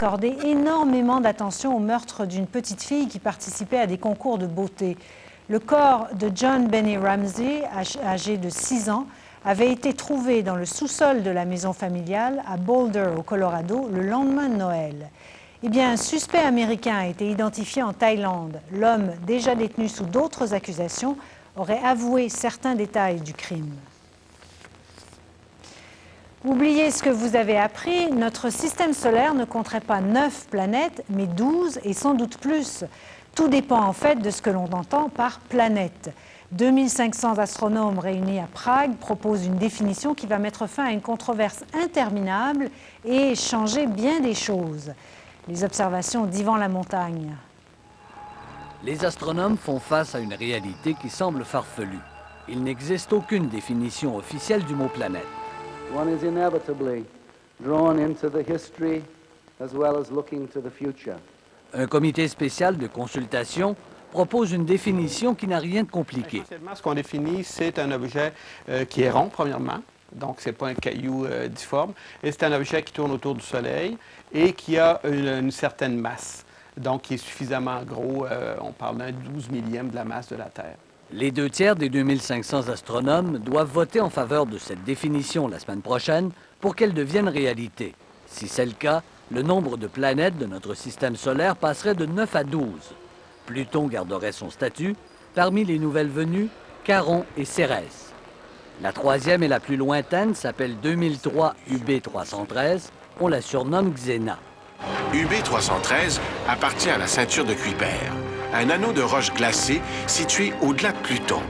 accordé énormément d'attention au meurtre d'une petite fille qui participait à des concours de beauté. Le corps de John Benny Ramsey, âgé de 6 ans, avait été trouvé dans le sous-sol de la maison familiale à Boulder, au Colorado, le lendemain de Noël. Eh bien, un suspect américain a été identifié en Thaïlande. L'homme, déjà détenu sous d'autres accusations, aurait avoué certains détails du crime. Oubliez ce que vous avez appris, notre système solaire ne compterait pas 9 planètes, mais 12 et sans doute plus. Tout dépend en fait de ce que l'on entend par planète. 2500 astronomes réunis à Prague proposent une définition qui va mettre fin à une controverse interminable et changer bien des choses. Les observations d'Yvan Lamontagne. Les astronomes font face à une réalité qui semble farfelue. Il n'existe aucune définition officielle du mot planète. One is inevitably drawn into the history as well as looking to the future. Un comité spécial de consultation propose une définition qui n'a rien de compliqué. Essentiellement, ce qu'on définit, c'est un objet qui est rond, premièrement. Donc, ce n'est pas un caillou difforme. Et c'est un objet qui tourne autour du Soleil et qui a une certaine masse. Donc, qui est suffisamment gros. On parle d'un 12 millième de la masse de la Terre. Les 2/3 des 2500 astronomes doivent voter en faveur de cette définition la semaine prochaine pour qu'elle devienne réalité. Si c'est le cas, le nombre de planètes de notre système solaire passerait de 9 à 12. Pluton garderait son statut. Parmi les nouvelles venues, Charon et Cérès. La troisième et la plus lointaine s'appelle 2003 UB313. On la surnomme Xena. UB313 appartient à la ceinture de Kuiper, un anneau de roche glacée situé au-delà de Pluton.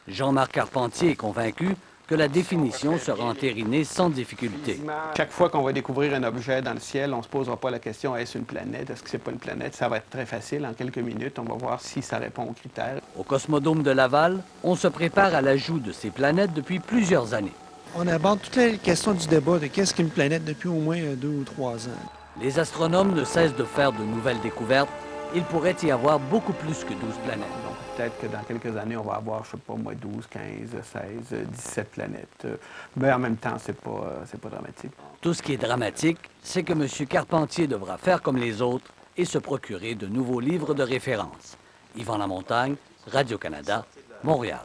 Jean-Marc Carpentier est convaincu que la définition sera entérinée sans difficulté. Chaque fois qu'on va découvrir un objet dans le ciel, on ne se posera pas la question « est-ce une planète? Est-ce que c'est pas une planète? » Ça va être très facile. En quelques minutes, on va voir si ça répond aux critères. Au Cosmodome de Laval, on se prépare à l'ajout de ces planètes depuis plusieurs années. On aborde toutes les questions du débat de qu'est-ce qu'une planète depuis au moins 2 ou 3 ans. Les astronomes ne cessent de faire de nouvelles découvertes. Il pourrait y avoir beaucoup plus que 12 planètes. Peut-être que dans quelques années, on va avoir, je ne sais pas moi, 12, 15, 16, 17 planètes. Mais en même temps, c'est pas dramatique. Tout ce qui est dramatique, c'est que M. Carpentier devra faire comme les autres et se procurer de nouveaux livres de référence. Yvan Lamontagne, Radio-Canada, Montréal.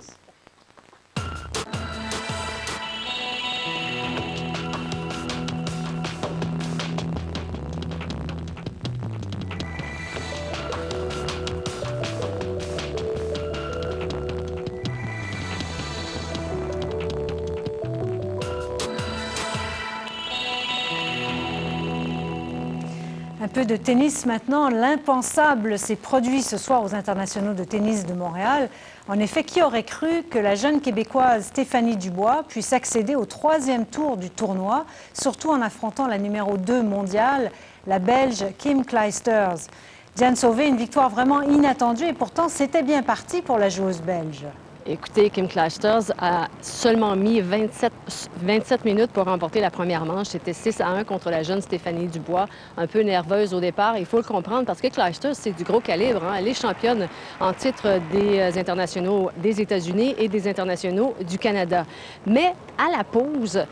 Un peu de tennis maintenant. L'impensable s'est produit ce soir aux internationaux de tennis de Montréal. En effet, qui aurait cru que la jeune Québécoise Stéphanie Dubois puisse accéder au 3e tour du tournoi, surtout en affrontant la numéro 2 mondiale, la Belge Kim Clijsters. Diane Sauvé, une victoire vraiment inattendue et pourtant c'était bien parti pour la joueuse belge. Écoutez, Kim Clijsters a seulement mis 27 minutes pour remporter la première manche. C'était 6-1 contre la jeune Stéphanie Dubois, un peu nerveuse au départ. Il faut le comprendre parce que Clijsters, c'est du gros calibre. Elle est championne en titre des internationaux des États-Unis et des internationaux du Canada. Mais à la pause,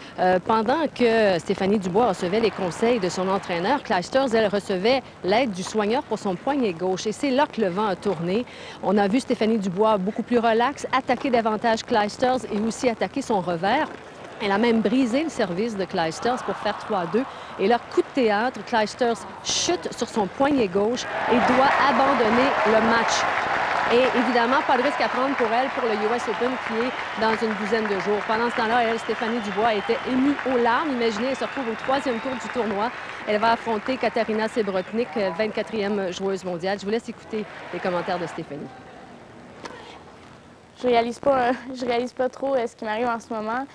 pendant que Stéphanie Dubois recevait les conseils de son entraîneur, Clijsters, elle recevait l'aide du soigneur pour son poignet gauche. Et c'est là que le vent a tourné. On a vu Stéphanie Dubois beaucoup plus relaxe, attaquer davantage Clijsters et aussi attaquer son revers. Elle a même brisé le service de Clijsters pour faire 3-2. Et leur coup de théâtre, Clijsters chute sur son poignet gauche et doit abandonner le match. Et évidemment, pas de risque à prendre pour elle pour le US Open qui est dans une douzaine de jours. Pendant ce temps-là, elle, Stéphanie Dubois, était émue aux larmes. Imaginez, elle se retrouve au 3e tour du tournoi. Elle va affronter Katarina Sebrotnik, 24e joueuse mondiale. Je vous laisse écouter les commentaires de Stéphanie. Je réalise pas trop ce qui m'arrive en ce moment,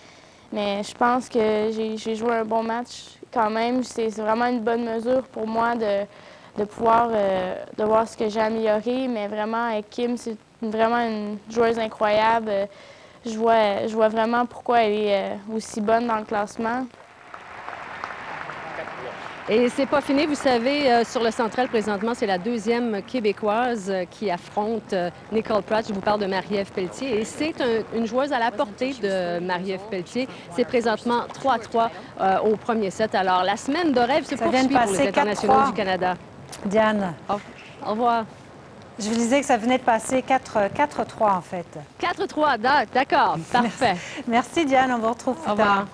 mais je pense que j'ai joué un bon match quand même. C'est vraiment une bonne mesure pour moi de pouvoir de voir ce que j'ai amélioré, mais vraiment avec Kim, c'est vraiment une joueuse incroyable. Je vois vraiment pourquoi elle est aussi bonne dans le classement. Et c'est pas fini, vous savez, sur le Central, présentement, c'est la deuxième Québécoise qui affronte Nicole Pratt. Je vous parle de Marie-Ève Pelletier. Et c'est une joueuse à la portée de Marie-Ève Pelletier. C'est présentement 3-3 au premier set. Alors, la semaine de rêve se poursuit pour les internationaux du Canada. Diane. Au revoir. Je vous disais que ça venait de passer 4-3 en fait. 4-3, d'accord, parfait. Merci Diane, on vous retrouve plus Au revoir. tard.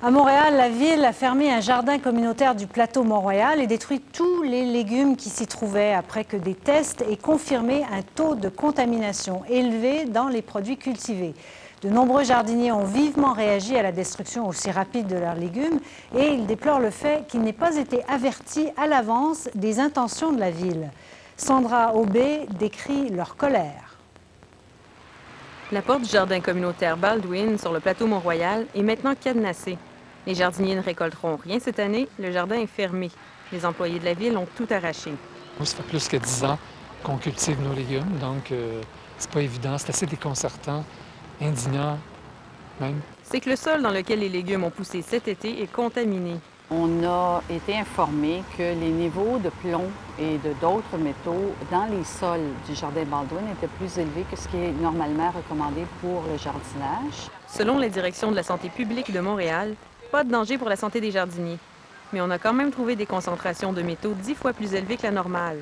À Montréal, la ville a fermé un jardin communautaire du plateau Mont-Royal et détruit tous les légumes qui s'y trouvaient après que des tests aient confirmé un taux de contamination élevé dans les produits cultivés. De nombreux jardiniers ont vivement réagi à la destruction aussi rapide de leurs légumes et ils déplorent le fait qu'ils n'aient pas été avertis à l'avance des intentions de la ville. Sandra Aubé décrit leur colère. La porte du jardin communautaire Baldwin sur le plateau Mont-Royal est maintenant cadenassée. Les jardiniers ne récolteront rien cette année, le jardin est fermé. Les employés de la ville ont tout arraché. Ça fait plus que 10 ans qu'on cultive nos légumes, donc c'est pas évident, c'est assez déconcertant, indignant même. C'est que le sol dans lequel les légumes ont poussé cet été est contaminé. On a été informé que les niveaux de plomb et d'autres métaux dans les sols du jardin Baldwin étaient plus élevés que ce qui est normalement recommandé pour le jardinage. Selon la direction de la santé publique de Montréal, pas de danger pour la santé des jardiniers. Mais on a quand même trouvé des concentrations de métaux 10 fois plus élevées que la normale.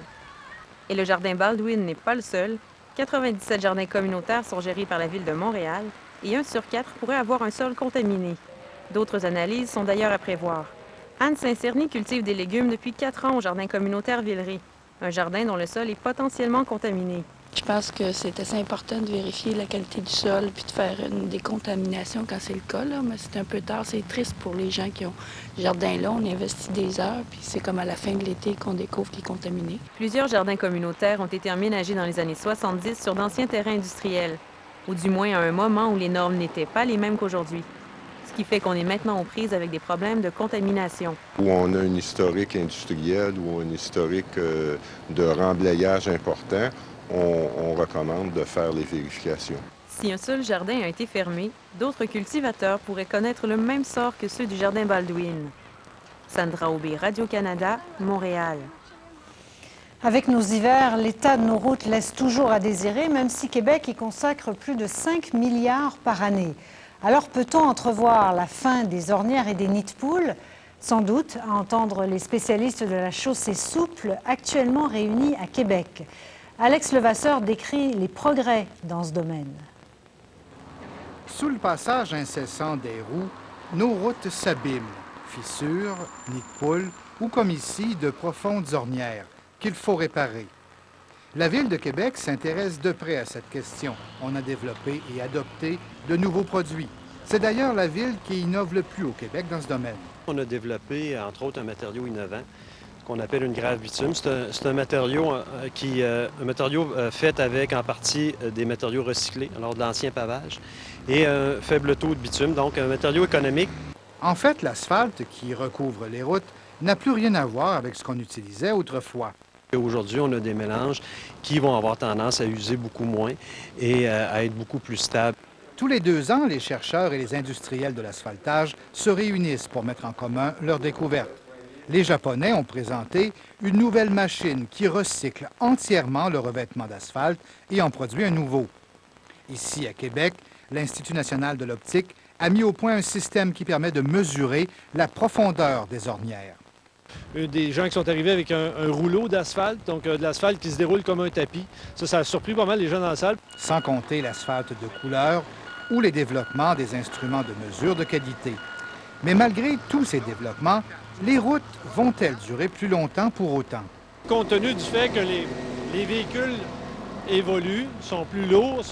Et le jardin Baldwin n'est pas le seul. 97 jardins communautaires sont gérés par la Ville de Montréal et 1 sur 4 pourrait avoir un sol contaminé. D'autres analyses sont d'ailleurs à prévoir. Anne Saint-Cerny cultive des légumes depuis 4 ans au jardin communautaire Villeray, un jardin dont le sol est potentiellement contaminé. Je pense que c'est assez important de vérifier la qualité du sol puis de faire une décontamination quand c'est le cas, là. Mais c'est un peu tard, c'est triste pour les gens qui ont ce jardin-là. On investit des heures, puis c'est comme à la fin de l'été qu'on découvre qu'il est contaminé. Plusieurs jardins communautaires ont été emménagés dans les années 70 sur d'anciens terrains industriels, ou du moins à un moment où les normes n'étaient pas les mêmes qu'aujourd'hui. Ce qui fait qu'on est maintenant aux prises avec des problèmes de contamination. Où on a un historique industriel ou un historique de remblayage important, on recommande de faire les vérifications. Si un seul jardin a été fermé, d'autres cultivateurs pourraient connaître le même sort que ceux du jardin Baldwin. Sandra Aubé, Radio-Canada, Montréal. Avec nos hivers, l'état de nos routes laisse toujours à désirer, même si Québec y consacre plus de 5 milliards par année. Alors peut-on entrevoir la fin des ornières et des nids de poules? Sans doute, à entendre les spécialistes de la chaussée souple actuellement réunis à Québec. Alex Levasseur décrit les progrès dans ce domaine. Sous le passage incessant des roues, nos routes s'abîment. Fissures, nids de poules ou, comme ici, de profondes ornières qu'il faut réparer. La Ville de Québec s'intéresse de près à cette question. On a développé et adopté de nouveaux produits. C'est d'ailleurs la Ville qui innove le plus au Québec dans ce domaine. On a développé, entre autres, un matériau innovant qu'on appelle une grave bitume. C'est un matériau, fait avec, en partie, des matériaux recyclés, alors de l'ancien pavage, et un faible taux de bitume, donc un matériau économique. En fait, l'asphalte qui recouvre les routes n'a plus rien à voir avec ce qu'on utilisait autrefois. Aujourd'hui, on a des mélanges qui vont avoir tendance à user beaucoup moins et à être beaucoup plus stables. Tous les 2 ans, les chercheurs et les industriels de l'asphaltage se réunissent pour mettre en commun leurs découvertes. Les Japonais ont présenté une nouvelle machine qui recycle entièrement le revêtement d'asphalte et en produit un nouveau. Ici, à Québec, l'Institut national de l'optique a mis au point un système qui permet de mesurer la profondeur des ornières. Des gens qui sont arrivés avec un rouleau d'asphalte, donc de l'asphalte qui se déroule comme un tapis. Ça a surpris pas mal les gens dans la salle. Sans compter l'asphalte de couleur ou les développements des instruments de mesure de qualité. Mais malgré tous ces développements, les routes vont-elles durer plus longtemps pour autant? Compte tenu du fait que les véhicules évoluent, sont plus lourds,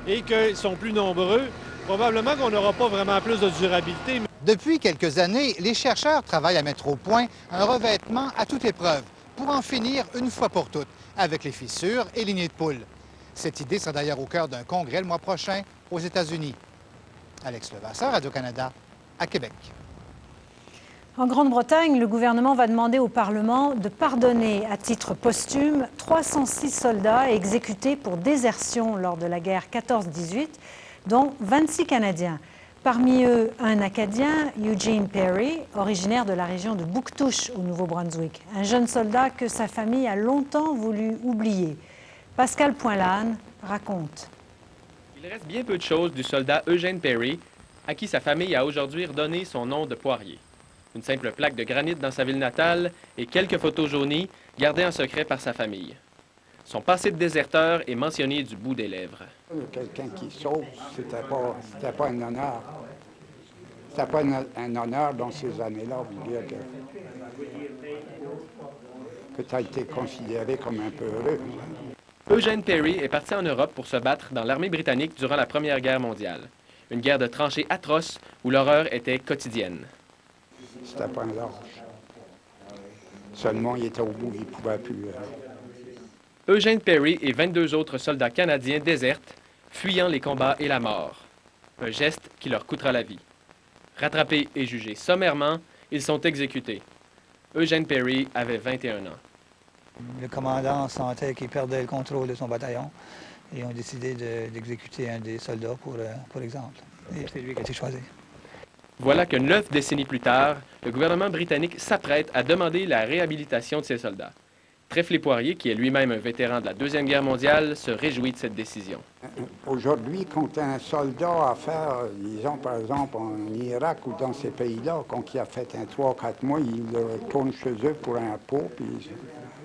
et qu'ils sont plus nombreux, probablement qu'on n'aura pas vraiment plus de durabilité. Depuis quelques années, les chercheurs travaillent à mettre au point un revêtement à toute épreuve pour en finir une fois pour toutes avec les fissures et les nids de poules. Cette idée sera d'ailleurs au cœur d'un congrès le mois prochain aux États-Unis. Alex Levasseur, Radio-Canada, à Québec. En Grande-Bretagne, le gouvernement va demander au Parlement de pardonner à titre posthume 306 soldats exécutés pour désertion lors de la guerre 14-18, dont 26 Canadiens. Parmi eux, un Acadien, Eugene Perry, originaire de la région de Bouctouche au Nouveau-Brunswick, un jeune soldat que sa famille a longtemps voulu oublier. Pascal Poinlane raconte. Il reste bien peu de choses du soldat Eugene Perry, à qui sa famille a aujourd'hui redonné son nom de Poirier. Une simple plaque de granit dans sa ville natale et quelques photos jaunies gardées en secret par sa famille. Son passé de déserteur est mentionné du bout des lèvres. Quelqu'un qui sauve, c'était pas un honneur. C'était pas un honneur dans ces années-là, vous dire que tu as été considéré comme un peu heureux. Eugene Perry est parti en Europe pour se battre dans l'armée britannique durant la Première Guerre mondiale. Une guerre de tranchées atroce où l'horreur était quotidienne. C'était pas un lâche. Seulement, il était au bout, il ne pouvait plus. Eugene Perry et 22 autres soldats canadiens désertent, fuyant les combats et la mort. Un geste qui leur coûtera la vie. Rattrapés et jugés sommairement, ils sont exécutés. Eugene Perry avait 21 ans. Le commandant sentait qu'il perdait le contrôle de son bataillon et ont décidé d'exécuter un des soldats pour exemple. Et c'est lui qui a été choisi. Voilà que 9 décennies plus tard, le gouvernement britannique s'apprête à demander la réhabilitation de ces soldats. Trèfle Poirier, qui est lui-même un vétéran de la Deuxième Guerre mondiale, se réjouit de cette décision. Aujourd'hui, quand un soldat a fait, disons par exemple en Irak ou dans ces pays-là, quand il a fait un 3-4 mois, il retourne chez eux pour un pot, puis